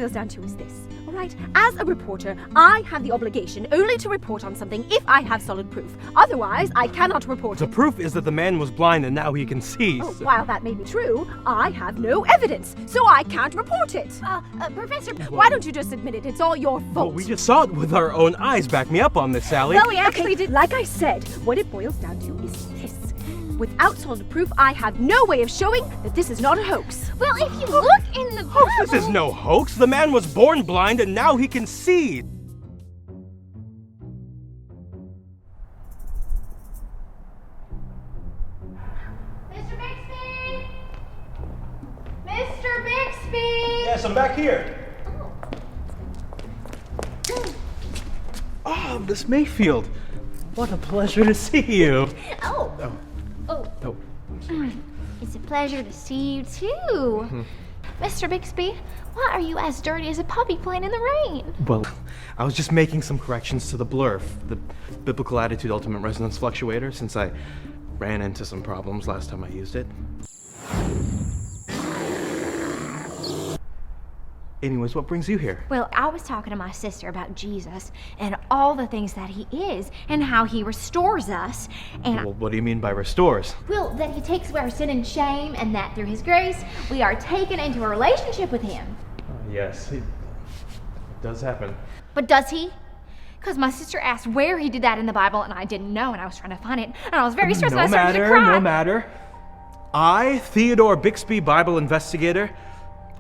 boils down to is this, all right? As a reporter, I have the obligation only to report on something if I have solid proof. Otherwise, I cannot report The it. proof is that the man was blind and now he can see. Oh, while that may be true, I have no evidence, so I can't report it. Professor, why don't you just admit it? It's all your fault. Well, we just saw it with our own eyes. Back me up on this, Sally. Well, we actually did. Like I said, what it boils down to is this. Without solid proof, I have no way of showing that this is not a hoax. Well, if you look in the Bible... This is no hoax. The man was born blind and now he can see. Mr. Bixby! Mr. Bixby! Yes, I'm back here. Oh, Miss Mayfield. What a pleasure to see you. Oh. It's a pleasure to see you too. Mr. Bixby, why are you as dirty as a puppy playing in the rain? Well, I was just making some corrections to the blur, the biblical attitude ultimate resonance fluctuator, since I ran into some problems last time I used it. Anyways, what brings you here? Well, I was talking to my sister about Jesus and all the things that he is and how he restores us. And Well, what do you mean by restores? well, that he takes away our sin and shame, and that through his grace we are taken into a relationship with him. Yes, it does happen. But does he? Because my sister asked where he did that in the Bible, and I didn't know, and I was trying to find it, and I was very stressed, and I started to cry. No matter. I, Theodore Bixby, Bible investigator,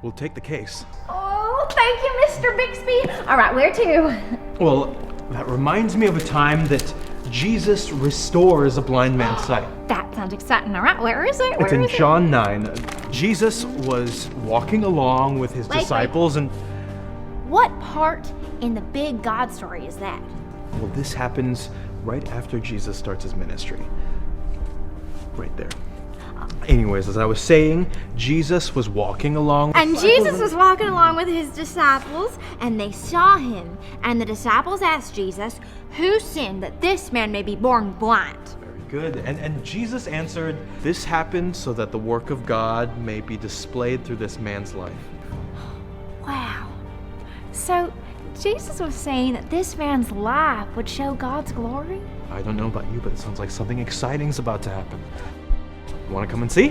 will take the case. Oh, thank you, Mr. Bixby. All right, where to? Well, that reminds me of a time that Jesus restores a blind man's sight. That sounds exciting. All right, where is it? It's in Where is it? John 9. Jesus was walking along with his Wait. disciples and... What part in the big God story is that? Well, this happens right after Jesus starts his ministry. Right there. Anyways, as I was saying, Jesus was walking along. And Jesus was walking along with his disciples, and they saw him. And the disciples asked Jesus, "Who sinned that this man may be born blind?" Very good. And Jesus answered, "This happened so that the work of God may be displayed through this man's life." Wow. So Jesus was saying that this man's life would show God's glory? I don't know about you, but it sounds like something exciting's about to happen. You want to come and see?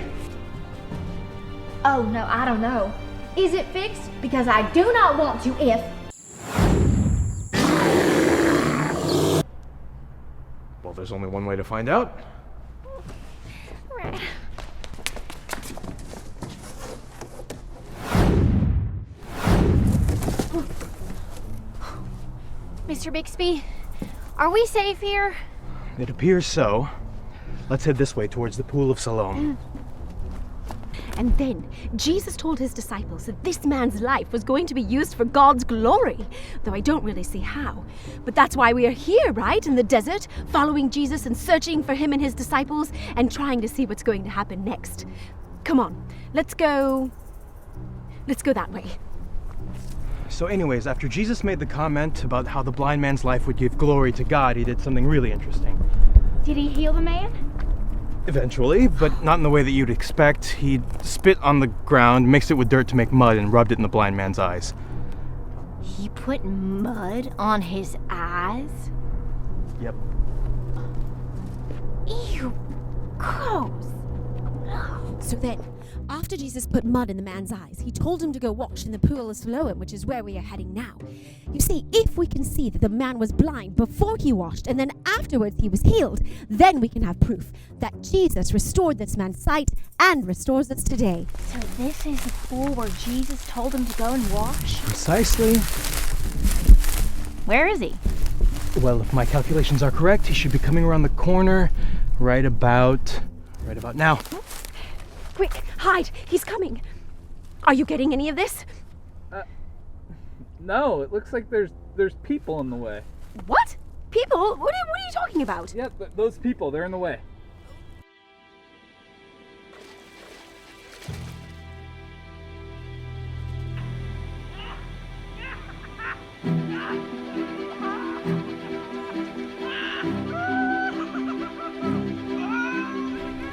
Oh, no, I don't know. Is it fixed? Because I do not want to if... Well, there's only one way to find out. Right. Mr. Bixby, are we safe here? It appears so. Let's head this way towards the Pool of Siloam. And then Jesus told his disciples that this man's life was going to be used for God's glory, though I don't really see how. But that's why we are here, right? In the desert, following Jesus and searching for him and his disciples and trying to see what's going to happen next. Come on, let's go that way. So anyways, after Jesus made the comment about how the blind man's life would give glory to God, he did something really interesting. Did he heal the man? Eventually, but not in the way that you'd expect. He spit on the ground, mixed it with dirt to make mud, and rubbed it in the blind man's eyes. He put mud on his eyes? Yep. Ew, gross. So then, after Jesus put mud in the man's eyes, he told him to go wash in the Pool of Siloam, which is where we are heading now. You see, if we can see that the man was blind before he washed and then afterwards he was healed, then we can have proof that Jesus restored this man's sight and restores us today. So this is the pool where Jesus told him to go and wash? Precisely. Where is he? Well, if my calculations are correct, he should be coming around the corner right about now. Quick, hide! He's coming! Are you getting any of this? No, it looks like there's people in the way. What? People? What are you talking about? Yeah, those people, they're in the way.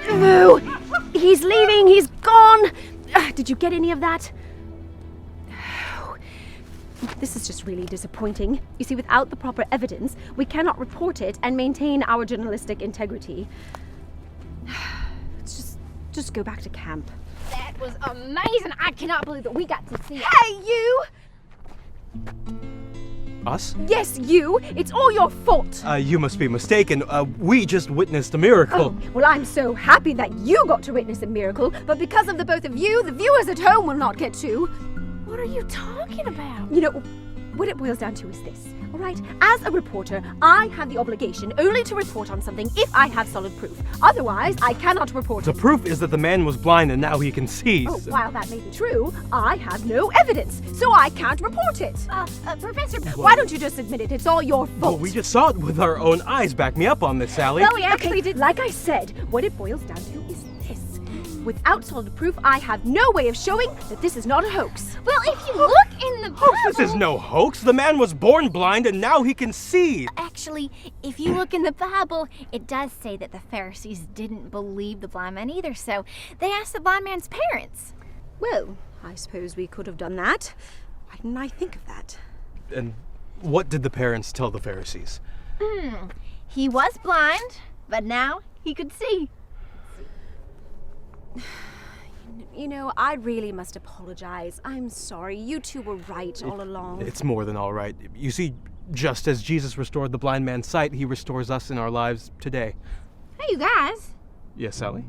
No! He's leaving! He's gone! Did you get any of that? This is just really disappointing. You see, without the proper evidence, we cannot report it and maintain our journalistic integrity. Let's just go back to camp. That was amazing. I cannot believe that we got to see it. Hey, you! Us? Yes, you! It's all your fault! You must be mistaken. We just witnessed a miracle. Oh, well, I'm so happy that you got to witness a miracle, but because of the both of you, the viewers at home will not get to. What are you talking about? You know, what it boils down to is this, all right? As a reporter, I have the obligation only to report on something if I have solid proof. Otherwise, I cannot report The it. proof is that the man was blind and now he can see. Oh, while that may be true, I have no evidence, so I can't report it. Professor, Why don't you just admit it? It's all your fault. Well, we just saw it with our own eyes. Back me up on this, Sally. Well, we actually did. Like I said, what it boils down to is this. Without solid proof, I have no way of showing that this is not a hoax. well, if you look in the Bible... This is no hoax. The man was born blind and now he can see. Actually, if you look in the Bible, it does say that the Pharisees didn't believe the blind man either, so they asked the blind man's parents. Well, I suppose we could have done that. Why didn't I think of that? And what did the parents tell the Pharisees? He was blind, but now he could see. You know, I really must apologize. I'm sorry. You two were right all along. It's more than all right. You see, just as Jesus restored the blind man's sight, he restores us in our lives today. Hey, you guys. Yes, Sally?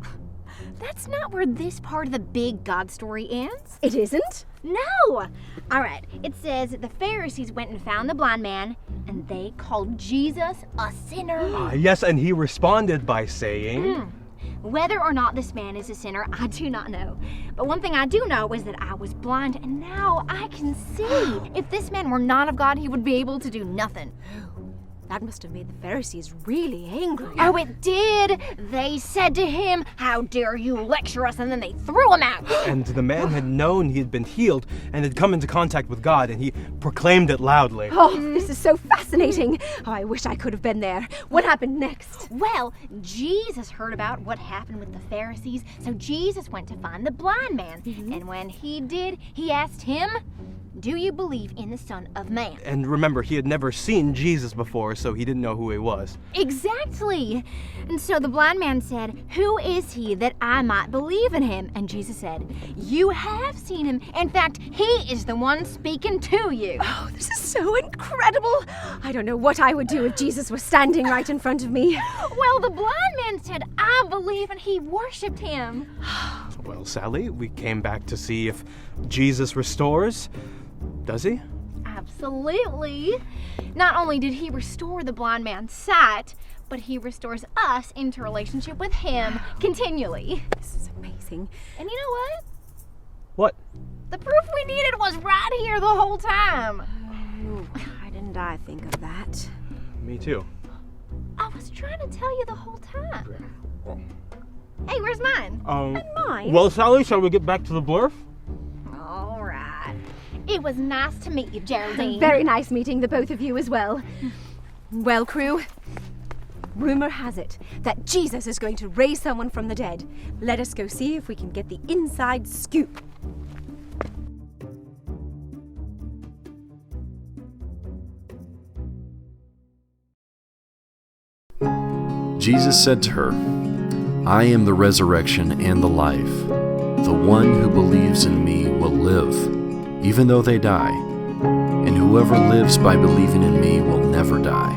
That's not where this part of the big God story ends. It isn't? No! All right, it says that the Pharisees went and found the blind man, and they called Jesus a sinner. Yes, and he responded by saying... Whether or not this man is a sinner, I do not know. But one thing I do know is that I was blind, and now I can see. If this man were not of God, he would be able to do nothing. That must have made the Pharisees really angry. Oh, it did! They said to him, "How dare you lecture us?" And then they threw him out. And the man had known he had been healed and had come into contact with God, and he proclaimed it loudly. Oh, this is so fascinating. Oh, I wish I could have been there. What happened next? Well, Jesus heard about what happened with the Pharisees, so Jesus went to find the blind man. And when he did, he asked him, "Do you believe in the Son of Man?" And remember, he had never seen Jesus before, so he didn't know who he was. Exactly. And so the blind man said, "Who is he that I might believe in him?" And Jesus said, "You have seen him. In fact, he is the one speaking to you." Oh, this is so incredible. I don't know what I would do if Jesus was standing right in front of me. Well, the blind man said, "I believe," and he worshipped him. Well, Sally, we came back to see if Jesus restores. Does he? Absolutely. Not only did he restore the blind man's sight, but he restores us into relationship with him continually. This is amazing. And you know what? What? The proof we needed was right here the whole time. Oh, why didn't I think of that? Me too. I was trying to tell you the whole time. Hey, where's mine? Mine? Well, Sally, shall we get back to the blurf? All right. It was nice to meet you, Geraldine. Very nice meeting the both of you as well. Well, crew, rumor has it that Jesus is going to raise someone from the dead. Let us go see if we can get the inside scoop. Jesus said to her, "I am the resurrection and the life. The one who believes in me will live, even though they die, and whoever lives by believing in me will never die."